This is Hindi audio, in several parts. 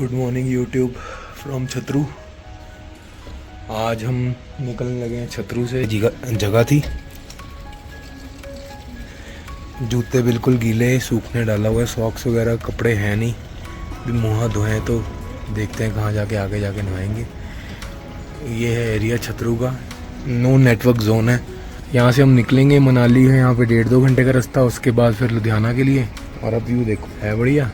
Good morning YouTube from Chhatru. आज हम निकलने लगे हैं छतरू से। जगह थी, जूते बिल्कुल गीले सूखने डाला हुआ है, सॉक्स वगैरह कपड़े हैं नहीं, भी मुँह धोए तो देखते हैं कहाँ जाके आगे जाके नहाएंगे। ये है एरिया छतरू का, नो नेटवर्क जोन है। यहाँ से हम निकलेंगे, मनाली है यहाँ पे 1.5-2 घंटे का रास्ता, उसके बाद फिर लुधियाना के लिए। और अब व्यू देखो, है बढ़िया।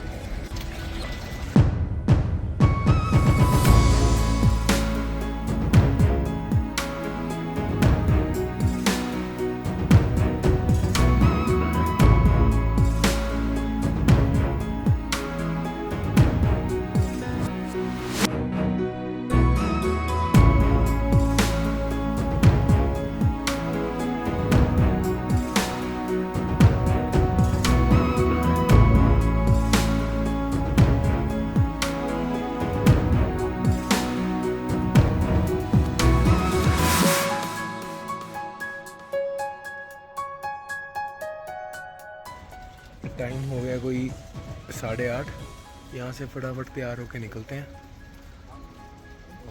टाइम हो गया कोई 8:30। यहाँ से फटाफट तैयार होके निकलते हैं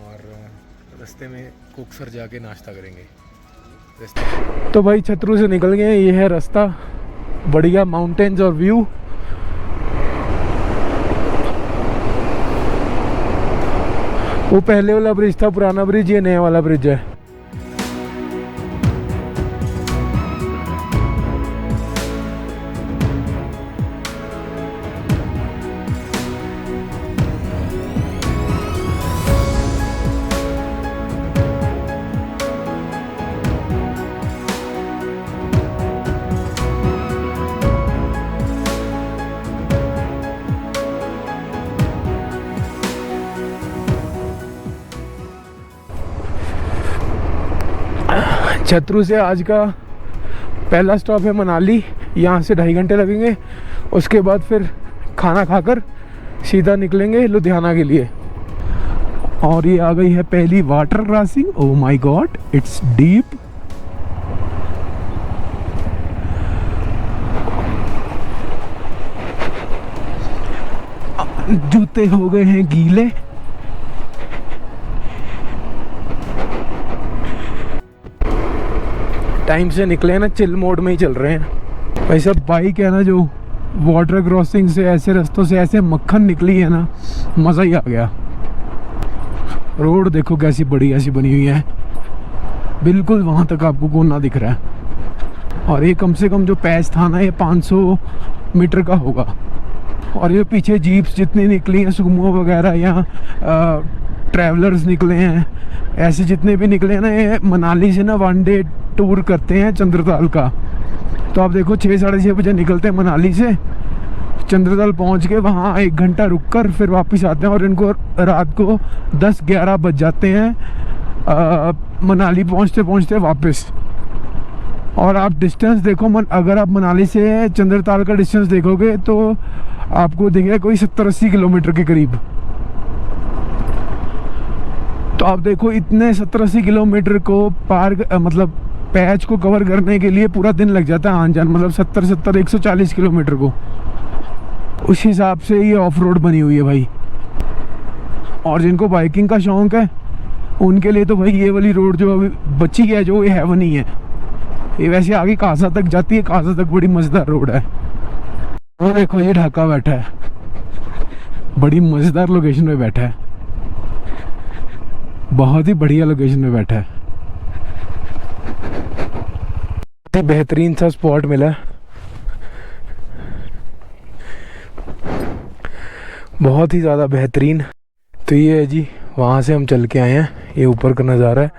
और रास्ते में कुकसर जाके नाश्ता करेंगे। तो भाई छतरू से निकल गए, ये है रास्ता, बढ़िया माउंटेन्स और व्यू। वो पहले वाला ब्रिज था, पुराना ब्रिज, ये नया वाला ब्रिज है। छतरू से आज का पहला स्टॉप है मनाली। यहाँ से 2.5 घंटे लगेंगे, उसके बाद फिर खाना खाकर सीधा निकलेंगे लुधियाना के लिए। और ये आ गई है पहली water crossing. Oh my God, it's deep. जूते हो गए हैं गीले। टाइम से निकले हैं ना, चिल मोड में ही चल रहे हैं भाई। सब बाइक है ना, जो वाटर क्रॉसिंग से ऐसे रास्तों से ऐसे मक्खन निकली है ना, मज़ा ही आ गया। रोड देखो कैसी बड़ी ऐसी बनी हुई है, बिल्कुल वहाँ तक आपको कोना दिख रहा है। और ये कम से कम जो पैच था ना, ये 500 मीटर का होगा। और ये पीछे जीप्स जितनी निकली हैं, सुमो वगैरह, या ट्रैवलर्स निकले हैं, ऐसे जितने भी निकले हैं ना, ये मनाली से ना 1 डे टूर करते हैं चंद्रताल का। तो आप देखो 6-6:30 बजे निकलते हैं मनाली से, चंद्रताल पहुंच के वहाँ 1 घंटा रुक कर फिर वापस आते हैं। और इनको रात को 10-11 बज जाते हैं मनाली पहुँचते पहुँचते वापस। और आप डिस्टेंस देखो, अगर आप मनाली से चंद्रताल का डिस्टेंस देखोगे तो आपको दिखेगा कोई 70-80 किलोमीटर के करीब। तो आप देखो, इतने 70-80 किलोमीटर को पार मतलब पैच को कवर करने के लिए पूरा दिन लग जाता है आन जान, मतलब 70-140 किलोमीटर को। उस हिसाब से ये ऑफ रोड बनी हुई है भाई। और जिनको बाइकिंग का शौक है उनके लिए तो भाई ये वाली रोड जो अभी बची है, जो ये हेवन ही है। ये वैसे आगे कासा तक जाती है, कासा तक बड़ी मज़ेदार रोड है। वो देखो ये ढाका बैठा है, बड़ी मज़ेदार लोकेशन पे बैठा है, बहुत ही बढ़िया लोकेशन में बैठा है। बेहतरीन सा स्पॉट मिला, बहुत ही ज़्यादा बेहतरीन। तो ये है जी, वहाँ से हम चल के आए हैं, ये ऊपर का नज़ारा है।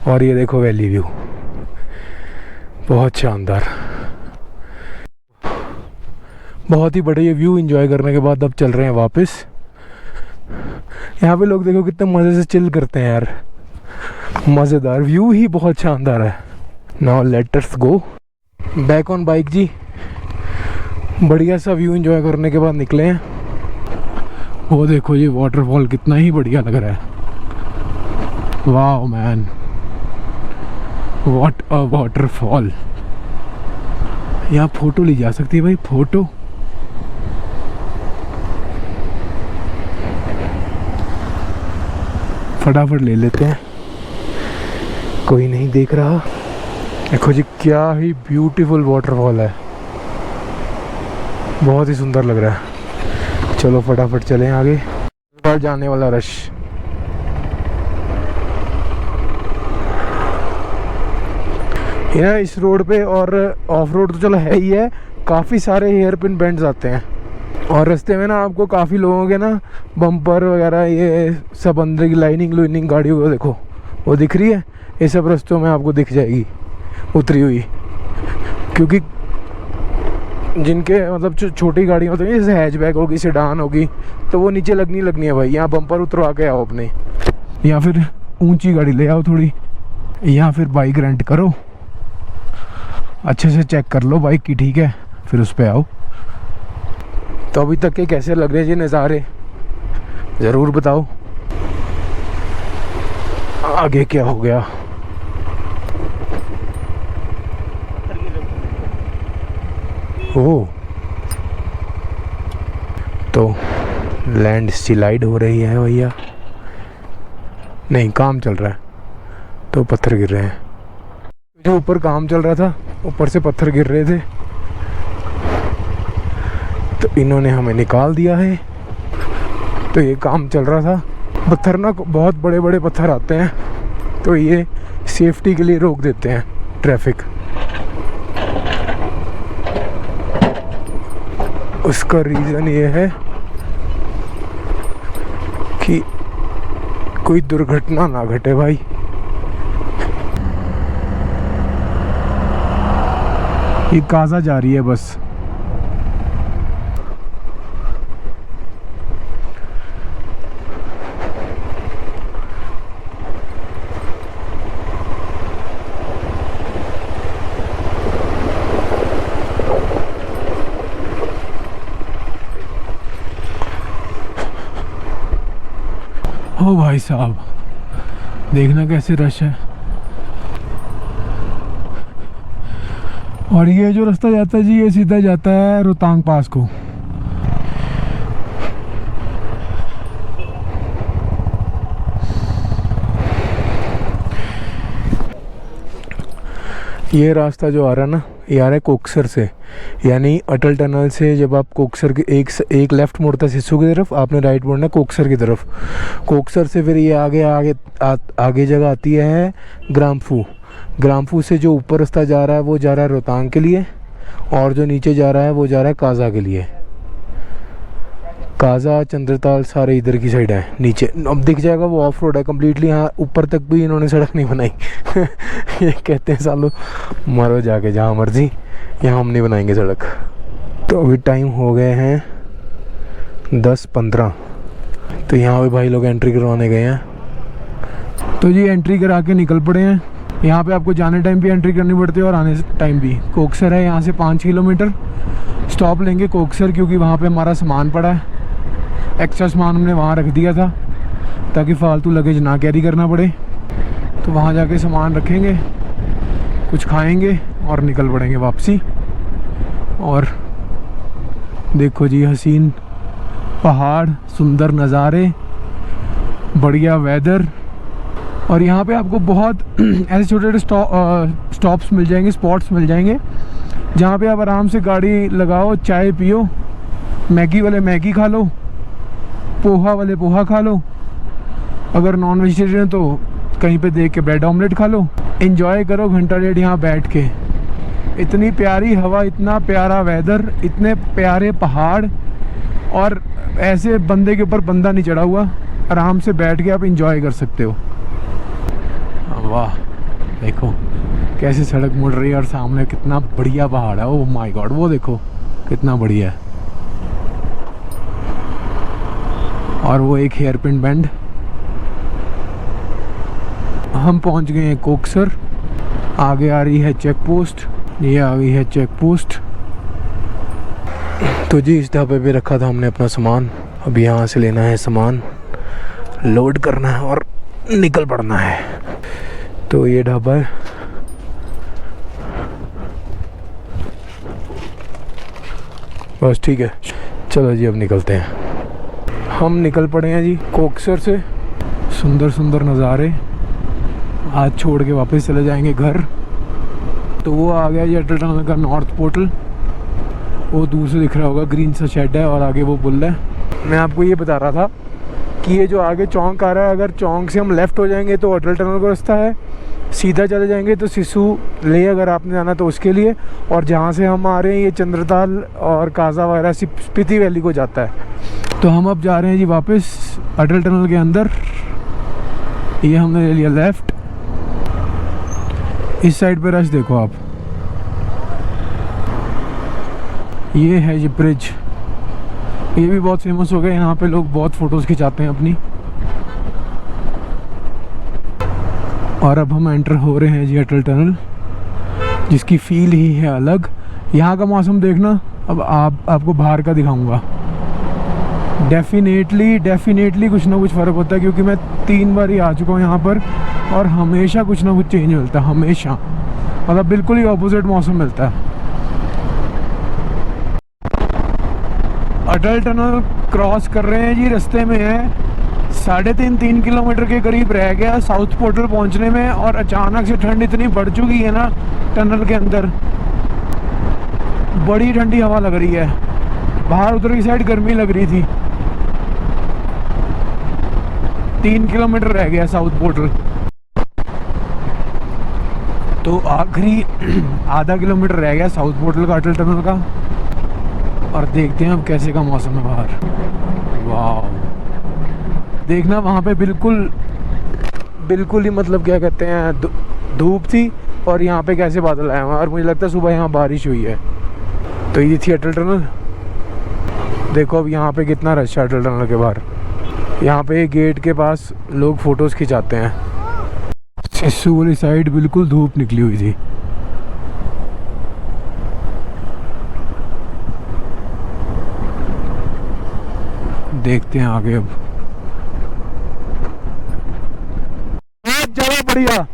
और ये देखो वैली व्यू, बहुत शानदार, बहुत ही बढ़िया व्यू एंजॉय करने के बाद अब चल रहे हैं वापस। यहाँ पे लोग देखो कितने मज़े से चिल करते हैं यार, मज़ेदार व्यू ही बहुत शानदार है। Now let us go back on bike जी। बढ़िया सा व्यू एंजॉय करने के बाद निकले हैं। वो देखो ये वाटरफॉल कितना ही बढ़िया लग रहा है। Wow man, what a waterfall. यहाँ फ़ोटो ली जा सकती है भाई, फ़ोटो। फटाफट ले लेते हैं, कोई नहीं देख रहा। देखो जी क्या ही ब्यूटीफुल वाटरफॉल है, बहुत ही सुंदर लग रहा है। चलो फटाफट चलें आगे। बाहर जाने वाला रश, यहाँ इस रोड पे और ऑफ रोड तो चलो है ही है, काफ़ी सारे हेयर पिन बेंड्स आते हैं और रास्ते में ना आपको काफ़ी लोगों के ना बम्पर वगैरह ये सब अंदर की लाइनिंग गाड़ियों को देखो वो दिख रही है, ये सब रास्तों में आपको दिख जाएगी उतरी हुई, क्योंकि जिनके मतलब छोटी गाड़ियाँ होती हैं जैसे हैचबैक होगी, सेडान होगी, तो वो नीचे लगनी है भाई, यहाँ बम्पर उतरवा के आओ अपने, या फिर ऊंची गाड़ी ले आओ थोड़ी, या फिर बाइक रेंट करो, अच्छे से चेक कर लो बाइक की, ठीक है, फिर उस पर आओ। तो अभी तक के कैसे लग रहे हैं जी नज़ारे, ज़रूर बताओ। आगे क्या हो गया? ओह, तो लैंड स्लाइड हो रही है भैया, नहीं काम चल रहा है तो पत्थर गिर रहे हैं। जो ऊपर काम चल रहा था ऊपर से पत्थर गिर रहे थे, तो इन्होंने हमें निकाल दिया है। तो ये काम चल रहा था, पत्थर ना बहुत बड़े बड़े पत्थर आते हैं, तो ये सेफ्टी के लिए रोक देते हैं ट्रैफिक। उसका रीज़न ये है कि कोई दुर्घटना ना घटे भाई। ये काजा जा रही है बस। ओ भाई साहब, देखना कैसे रश है। और ये जो रास्ता जाता है जी, ये सीधा जाता है रोहतांग पास को। ये रास्ता जो आ रहा है ना, ये आ रहा है कोकसर से, यानी अटल टनल से जब आप कोकसर के एक लेफ़्ट मुड़ता है सिस्सू की तरफ, आपने राइट मुड़ना है कोकसर की तरफ। कोकसर से फिर ये आगे जगह आती है ग्राम्फू। ग्राम्फू से जो ऊपर रास्ता जा रहा है वो जा रहा है रोहतांग के लिए, और जो नीचे जा रहा है वो जा रहा है काजा के लिए। काजा चंद्रताल सारे इधर की साइड है, नीचे अब दिख जाएगा वो ऑफ रोड है कम्प्लीटली। यहाँ ऊपर तक भी इन्होंने सड़क नहीं बनाई ये कहते हैं सालों मरो जाके जहाँ मर्जी, यहाँ हम नहीं बनाएंगे सड़क। तो अभी टाइम हो गए हैं 10:15, तो यहाँ पे भाई लोग एंट्री करवाने गए हैं। तो जी एंट्री करा के निकल पड़े हैं। यहाँ पे आपको जाने टाइम भी एंट्री करनी पड़ती है और आने टाइम भी। कोकसर है यहाँ से 5 किलोमीटर, स्टॉप लेंगे कोकसर, क्योंकि वहाँ पे हमारा सामान पड़ा है, एक्स्ट्रा सामान हमने वहाँ रख दिया था ताकि फ़ालतू लगेज ना कैरी करना पड़े। तो वहाँ जाके सामान रखेंगे, कुछ खाएंगे और निकल पड़ेंगे वापसी। और देखो जी हसीन पहाड़, सुंदर नज़ारे, बढ़िया वेदर, और यहाँ पे आपको बहुत ऐसे छोटे छोटे स्टॉप्स मिल जाएंगे, स्पॉट्स मिल जाएंगे, जहाँ पे आप आराम से गाड़ी लगाओ, चाय पियो, मैगी वाले मैगी खा लो, पोहा वाले पोहा खा लो, अगर नॉन वेजिटेरियन तो कहीं पे देख के ब्रेड ऑमलेट खा लो, एंजॉय करो घंटा डेढ़ यहाँ बैठ के। इतनी प्यारी हवा, इतना प्यारा वेदर, इतने प्यारे पहाड़, और ऐसे बंदे के ऊपर बंदा नहीं चढ़ा हुआ, आराम से बैठ के आप एंजॉय कर सकते हो। वाह, देखो कैसे सड़क मुड़ रही है और सामने कितना बढ़िया पहाड़ है। ओह माय गॉड, वो देखो कितना बढ़िया है। और वो एक हेयर पिन बेंड। हम पहुंच गए हैं कोकसर, आगे आ रही है चेक पोस्ट, ये आ गई है चेक पोस्ट। तो जी इस ढाबे पे रखा था हमने अपना सामान, अब यहाँ से लेना है सामान, लोड करना है और निकल पड़ना है। तो ये ढाबा है, बस ठीक है। चलो जी अब निकलते हैं। हम निकल पड़े हैं जी कोकसर से, सुंदर सुंदर नज़ारे। आज छोड़ के वापस चले जाएंगे घर। तो वो आ गया ये अटल टनल का नॉर्थ पोर्टल। वो दूर से दिख रहा होगा, ग्रीन सा शेड है और आगे वो पुल है। मैं आपको ये बता रहा था कि ये जो आगे चौंक आ रहा है, अगर चौंक से हम लेफ़्ट हो जाएंगे तो अटल टनल का रास्ता है, सीधा चले जाएंगे तो सिसु ले अगर आपने जाना तो उसके लिए, और जहाँ से हम आ रहे हैं ये चंद्रताल और काजा वगैरह स्पीति वैली को जाता है। तो हम अब जा रहे हैं जी वापस अटल टनल के अंदर। ये हमने ले लिया लेफ़्ट। इस साइड पे रश देखो आप, ये है ये ब्रिज। ये भी बहुत फेमस हो गया, यहाँ पे लोग बहुत फ़ोटोज़ खिंचाते हैं अपनी। और अब हम एंटर हो रहे हैं जी अटल टनल, जिसकी फील ही है अलग। यहाँ का मौसम देखना, अब आपको बाहर का दिखाऊंगा। डेफिनेटली कुछ ना कुछ फ़र्क होता है, क्योंकि मैं 3 बार ही आ चुका हूँ यहाँ पर और हमेशा कुछ ना कुछ चेंज मिलता है, हमेशा। मतलब बिल्कुल ही ऑपोजिट मौसम मिलता है। अटल टनल क्रॉस कर रहे हैं जी, रास्ते में है 3.5 किलोमीटर के करीब रह गया साउथ पोर्टल पहुंचने में, और अचानक से ठंड इतनी बढ़ चुकी है ना टनल के अंदर, बड़ी ठंडी हवा लग रही है। बाहर उधर की साइड गर्मी लग रही थी। 3 किलोमीटर रह गया साउथ पोर्टल, तो आखिरी आधा किलोमीटर रह गया साउथ पोर्टल का, अटल टनल का। और देखते हैं अब कैसे का मौसम है बाहर। वाह, देखना वहाँ पे बिल्कुल ही मतलब क्या कहते हैं, धूप थी और यहाँ पे कैसे बादल आए हुए हैं, और मुझे लगता है सुबह यहाँ बारिश हुई है। तो ये थी अटल टनल। देखो अब यहाँ पे कितना रश है अटल टनल के बाहर। यहाँ पे गेट के पास लोग फ़ोटोज़ खिंचाते हैं। सिस्सू वाली साइड बिल्कुल धूप निकली हुई थी। देखते हैं आगे अब। बहुत बढ़िया।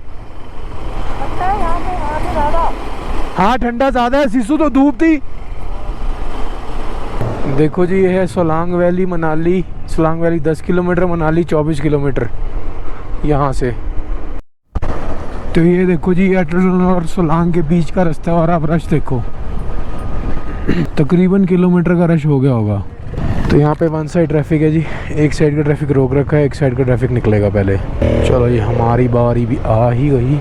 हाँ ठंडा ज्यादा है, सिसु तो धूप थी। देखो जी ये है Solang valley Manali. Solang valley 10 kilometre, Manali 24 kilometre यहाँ से। तो ये देखो जी अटल टनल और सोलांग के बीच का रास्ता, और आप रश देखो, तकरीबन किलोमीटर का रश हो गया होगा। तो यहाँ पे 1 साइड ट्रैफिक है जी, एक साइड का ट्रैफिक रोक रखा है, एक साइड का ट्रैफिक निकलेगा पहले। चलो ये हमारी बारी भी आ ही गई।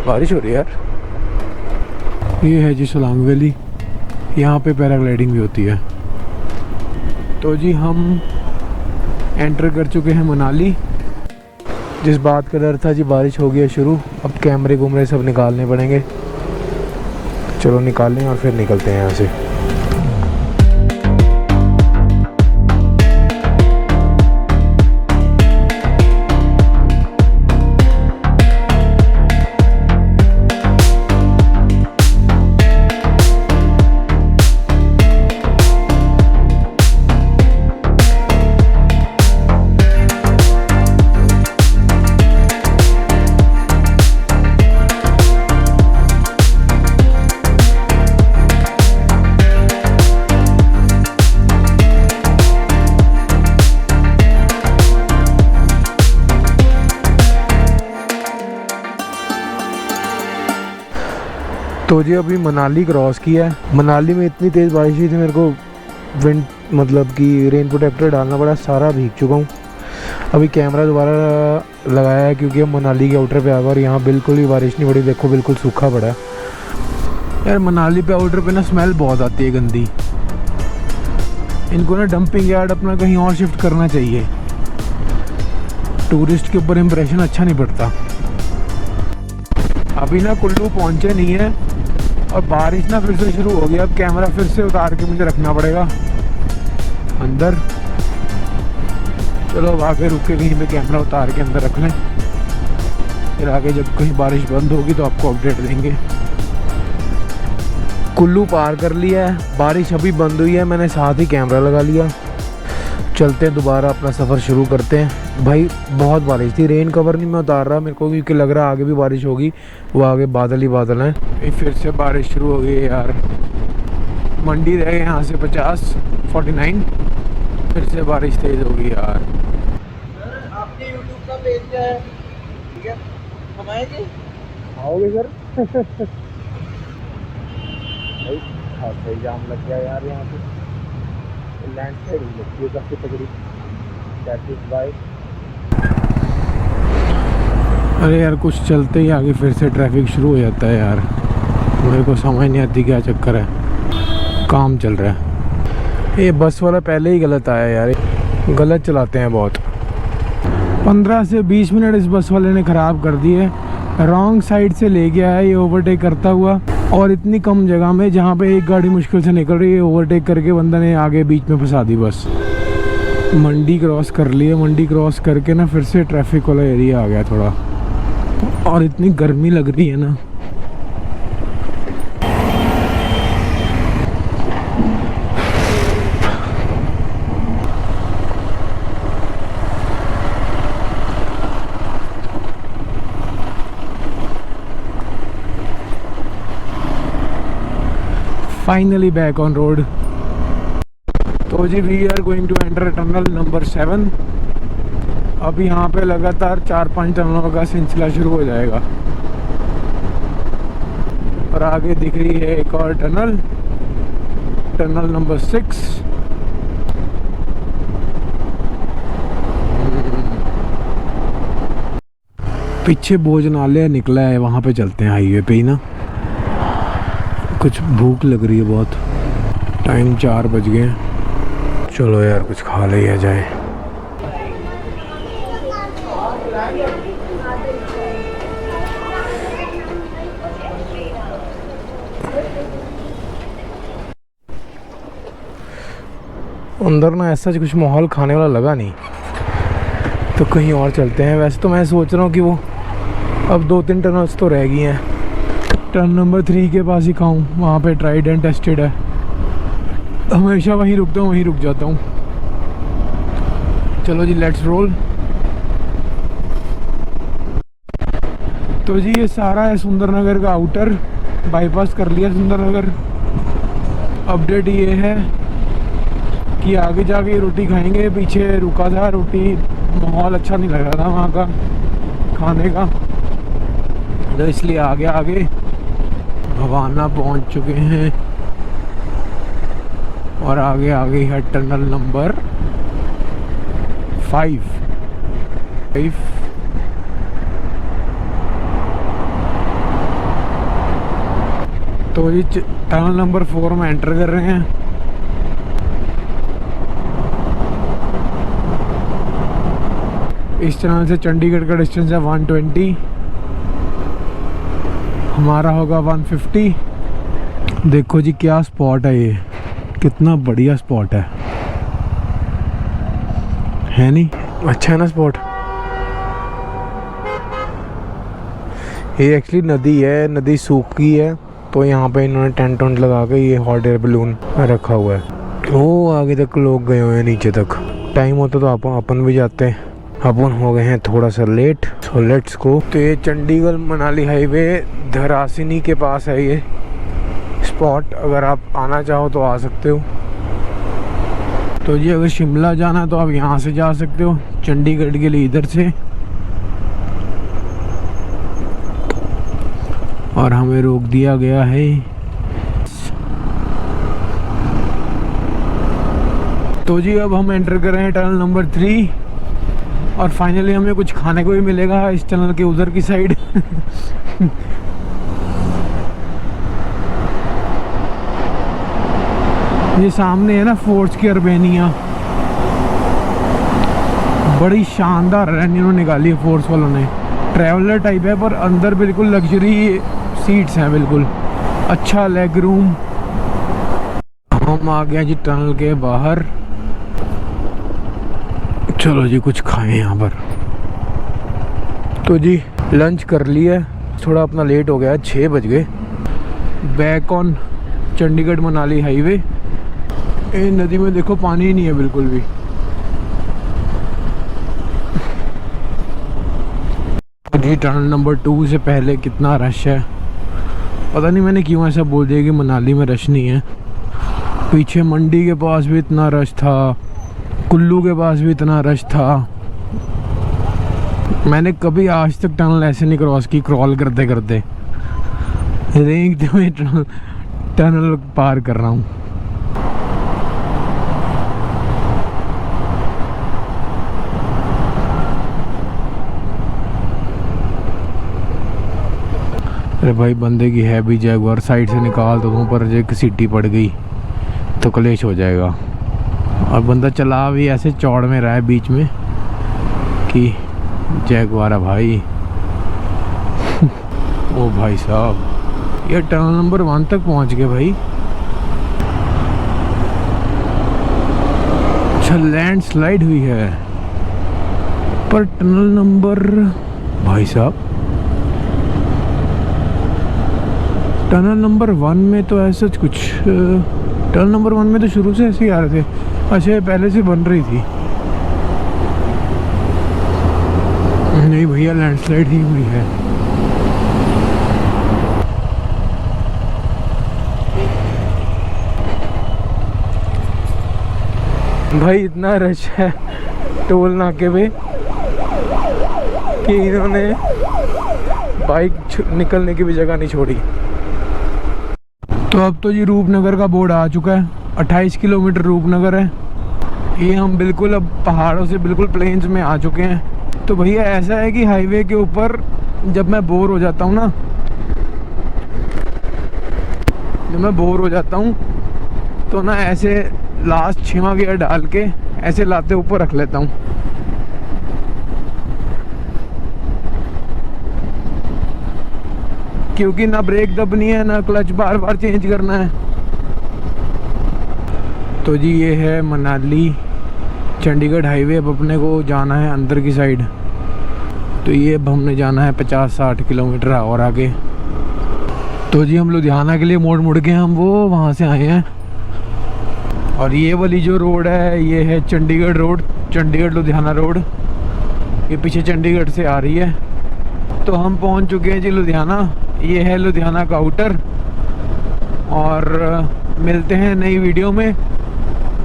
बारिश हो रही है यार। ये है जी सोलांग वैली, यहाँ पे पैराग्लाइडिंग भी होती है। तो जी हम एंटर कर चुके हैं मनाली। जिस बात का डर था जी, बारिश हो गया शुरू। अब कैमरे घूमरे सब निकालने पड़ेंगे। चलो निकालें और फिर निकलते हैं यहाँ से। तो जी अभी मनाली क्रॉस किया है। मनाली में इतनी तेज़ बारिश हुई थी, मेरे को विंड मतलब कि रेन प्रोटेक्टर डालना पड़ा, सारा भीग चुका हूँ। अभी कैमरा दोबारा लगाया है क्योंकि हम मनाली के आउटर पे आ गए और यहाँ बिल्कुल भी बारिश नहीं पड़ी। देखो बिल्कुल सूखा पड़ा है यार। मनाली पे आउटर पे ना स्मेल बहुत आती है गंदी। इनको ना डंपिंग यार्ड अपना कहीं और शिफ्ट करना चाहिए, टूरिस्ट के ऊपर इम्प्रेशन अच्छा नहीं पड़ता। अभी ना कुल्लू पहुँचे नहीं है और बारिश ना फिर से शुरू हो गई। अब कैमरा फिर से उतार के मुझे रखना पड़ेगा अंदर। चलो अब आगे रुक के कहीं पे कैमरा उतार के अंदर रख लें, फिर आगे जब कहीं बारिश बंद होगी तो आपको अपडेट देंगे। कुल्लू पार कर लिया है, बारिश अभी बंद हुई है, मैंने साथ ही कैमरा लगा लिया। चलते हैं दोबारा अपना सफ़र शुरू करते हैं। भाई बहुत बारिश थी, रेन कवर नहीं मैं उतार रहा मेरे को क्योंकि लग रहा है आगे भी बारिश होगी। वो आगे बादल ही बादल हैं। फिर से बारिश शुरू हो गई है यार। मंडी रह गए यहाँ से 49, फिर से बारिश तेज़ होगी यार। आपके YouTube आओगे सर? भाई खासा ही जाम लग गया यार यहाँ पे, लैंड स्लाइड हुई लगती है काफ़ी तगड़ी। That is by. अरे यार कुछ चलते ही आगे फिर से ट्रैफिक शुरू हो जाता है यार, मेरे को समझ नहीं आती क्या चक्कर है। काम चल रहा है। ये बस वाला पहले ही गलत आया यार, गलत चलाते हैं बहुत। 15 से 20 मिनट इस बस वाले ने ख़राब कर दिए। रॉन्ग साइड से ले गया है ये ओवरटेक करता हुआ, और इतनी कम जगह में जहाँ पे एक गाड़ी मुश्किल से निकल रही है, ओवरटेक करके बंदा ने आगे बीच में फंसा दी बस। मंडी क्रॉस कर लिए, मंडी क्रॉस करके ना फिर से ट्रैफिक वाला एरिया आ गया थोड़ा, और इतनी गर्मी लग रही है ना। Finally back on road. तो जी we are going to enter tunnel number 7। अब यहाँ पे लगातार 4-5 टनलों का सिलसिला शुरू हो जाएगा, और आगे दिख रही है एक और टनल, टनल नंबर 6। पीछे भोजनालय निकला है, वहाँ पे चलते हैं हाईवे पे ही ना। कुछ भूख लग रही है बहुत, टाइम 4 बज गए। चलो यार कुछ खा लिया जाए। अंदर ना ऐसा कुछ माहौल खाने वाला लगा नहीं, तो कहीं और चलते हैं। वैसे तो मैं सोच रहा हूँ कि वो अब 2-3 टनल्स तो रह गई हैं, टर्न नंबर 3 के पास ही खाऊं, वहाँ पे ट्राइड एंड टेस्टेड है। हमेशा वहीं रुकता हूँ, वहीं रुक जाता हूँ। चलो जी लेट्स रोल। तो जी ये सारा है सुंदरनगर का आउटर, बाईपास कर लिया सुंदरनगर। अपडेट ये है कि आगे जाके रोटी खाएंगे, पीछे रुका था रोटी, माहौल अच्छा नहीं लग रहा था वहाँ का खाने का, तो इसलिए आगे भवाना पहुँच चुके हैं, और आगे है टनल नंबर 5। तो ये टनल नंबर 4 में एंटर कर रहे हैं। इस टनल से चंडीगढ़ का डिस्टेंस है 120, हमारा होगा 150। देखो जी क्या स्पॉट है, ये कितना बढ़िया स्पॉट है नहीं? अच्छा है ना स्पॉट। ये एक्चुअली नदी है, नदी सूखी है, तो यहाँ पे इन्होंने टेंट वेंट लगा के ये हॉट एयर बलून रखा हुआ है। वो आगे तक लोग गए हुए हैं नीचे तक। टाइम होता तो अपन भी जाते हैं, अपन हो गए हैं थोड़ा सा लेट, सो लेट्स गो। तो ये चंडीगढ़ मनाली हाईवे धरासिनी के पास है ये स्पॉट, अगर आप आना चाहो तो आ सकते हो। तो जी अगर शिमला जाना है तो आप यहाँ से जा सकते हो, चंडीगढ़ के लिए इधर से, और हमें रोक दिया गया है। तो जी अब हम एंटर कर रहे हैं टनल नंबर 3, और फाइनली हमें कुछ खाने को भी मिलेगा इस टनल के उधर की साइड। ये सामने है ना फोर्ट्स की अर्बेनिया, बड़ी शानदार रैन इन्होंने निकाली है फोर्ट्स वालों ने। ट्रैवलर टाइप है पर अंदर बिल्कुल लग्जरी सीट्स हैं, बिल्कुल अच्छा लेग रूम। हम आ गए जी टनल के बाहर। चलो जी कुछ खाएं यहाँ पर। तो जी लंच कर लिया, थोड़ा अपना लेट हो गया, 6 बज गए। Back on Chandigarh Manali highway. ये नदी में देखो पानी ही नहीं है बिल्कुल भी। जी टनल नंबर 2 से पहले कितना रश है, पता नहीं मैंने क्यों ऐसा बोल दिया कि मनाली में रश नहीं है। पीछे मंडी के पास भी इतना रश था, कुल्लू के पास भी इतना रश था। मैंने कभी आज तक टनल ऐसे नहीं क्रॉस की, क्रॉल करते करते रेंगते हुए टनल पार कर रहा हूँ। अरे भाई बंदे की है भी जैगुआर, साइड से निकाल तो दूँ, पर एक सीटी पड़ गई तो कलेश हो जाएगा। और बंदा चला भी ऐसे चौड़ में रहा है बीच में कि जैगुआर है भाई। ओ भाई साहब, ये टनल नंबर 1 तक पहुंच गए भाई। अच्छा लैंडस्लाइड हुई है, पर टनल नंबर, भाई साहब टनल नंबर 1 में तो ऐसा कुछ, टनल नंबर 1 में तो शुरू से ऐसे ही आ रहे थे। अच्छा ये पहले से बन रही थी। नहीं भैया लैंडस्लाइड ही हुई है। भाई इतना रश है टोल नाके पे कि इन्होंने बाइक निकलने की भी जगह नहीं छोड़ी। तो अब तो जी रूपनगर का बोर्ड आ चुका है, 28 किलोमीटर रूपनगर है। ये हम बिल्कुल अब पहाड़ों से बिल्कुल प्लेन्स में आ चुके हैं। तो भैया ऐसा है कि हाईवे के ऊपर जब मैं बोर हो जाता हूँ ना, तो ना ऐसे लास्ट 6वां गियर डाल के ऐसे लाते ऊपर रख लेता हूँ। क्योंकि ना ब्रेक दबनी है ना क्लच बार बार चेंज करना है। तो जी ये है मनाली चंडीगढ़ हाईवे। अब अपने को जाना है अंदर की साइड। तो ये अब हमने जाना है 50-60 किलोमीटर और आगे। तो जी हम लुधियाना के लिए मुड़ के हम वो वहाँ से आए हैं। और ये वाली जो रोड है ये है चंडीगढ़ रोड, चंडीगढ़ लुधियाना रोड। ये पीछे चंडीगढ़ से आ रही है। तो हम पहुँच चुके हैं जी लुधियाना। ये है लुधियाना का आउटर। और मिलते हैं नई वीडियो में।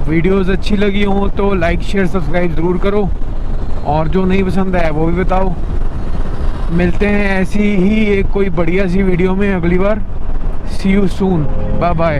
वीडियोस अच्छी लगी हो तो लाइक शेयर सब्सक्राइब ज़रूर करो, और जो नहीं पसंद है वो भी बताओ। मिलते हैं ऐसी ही एक कोई बढ़िया सी वीडियो में अगली बार। सी यू सून, बाय बाय।